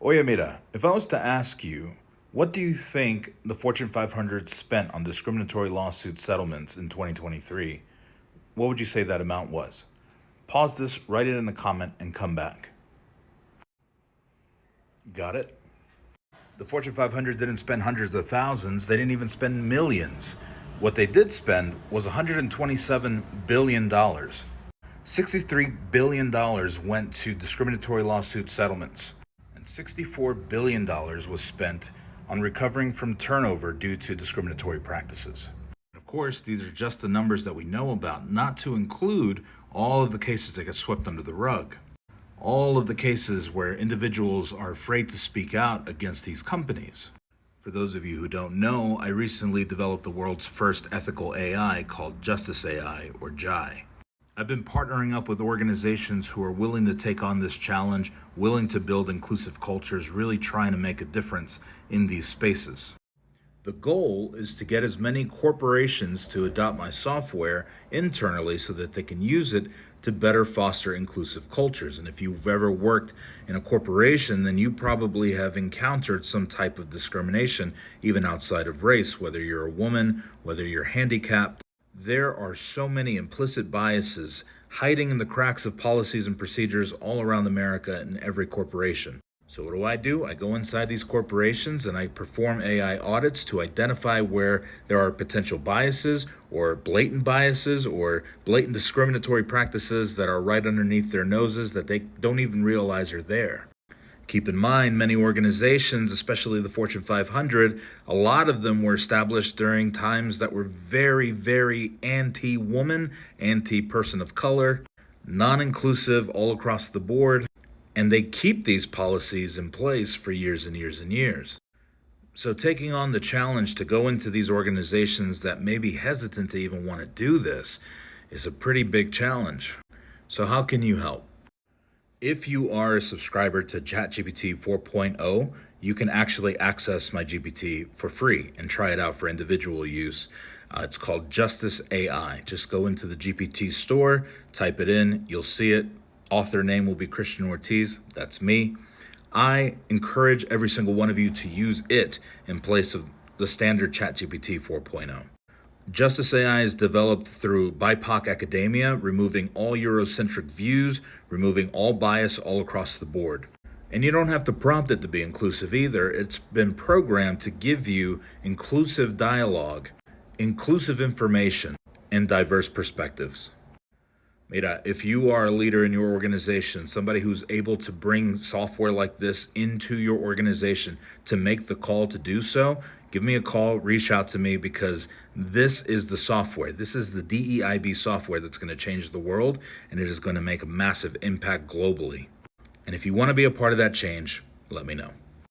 Oye, Mira, if I was to ask you, what do you think the Fortune 500 spent on discriminatory lawsuit settlements in 2023? What would you say that amount was? Pause this, write it in a comment, and come back. Got it? The Fortune 500 didn't spend hundreds of thousands, they didn't even spend millions. What they did spend was $127 billion. $63 billion went to discriminatory lawsuit settlements, and $64 billion was spent on recovering from turnover due to discriminatory practices. Of course, these are just the numbers that we know about, not to include all of the cases that get swept under the rug. All of the cases where individuals are afraid to speak out against these companies. For those of you who don't know, I recently developed the world's first ethical AI called Justice AI, or JAI. I've been partnering up with organizations who are willing to take on this challenge, willing to build inclusive cultures, really trying to make a difference in these spaces. The goal is to get as many corporations to adopt my software internally so that they can use it to better foster inclusive cultures. And if you've ever worked in a corporation, then you probably have encountered some type of discrimination, even outside of race, whether you're a woman, whether you're handicapped. There are so many implicit biases hiding in the cracks of policies and procedures all around America in every corporation. So what do? I go inside these corporations and I perform AI audits to identify where there are potential biases or blatant discriminatory practices that are right underneath their noses that they don't even realize are there. Keep in mind, many organizations, especially the Fortune 500, a lot of them were established during times that were very, very anti-woman, anti-person of color, non-inclusive all across the board. And they keep these policies in place for years and years and years. So taking on the challenge to go into these organizations that may be hesitant to even want to do this is a pretty big challenge. So how can you help? If you are a subscriber to ChatGPT 4.0, you can actually access my GPT for free and try it out for individual use. It's called Justice AI. Just go into the GPT store, type it in, you'll see it. Author name will be Christian Ortiz. That's me. I encourage every single one of you to use it in place of the standard ChatGPT 4.0. Justice AI is developed through BIPOC academia, removing all Eurocentric views, removing all bias all across the board. And you don't have to prompt it to be inclusive either. It's been programmed to give you inclusive dialogue, inclusive information, and diverse perspectives. Mira, if you are a leader in your organization, somebody who's able to bring software like this into your organization to make the call to do so, give me a call, reach out to me, because this is the software. This is the DEIB software that's going to change the world, and it is going to make a massive impact globally. And if you want to be a part of that change, let me know.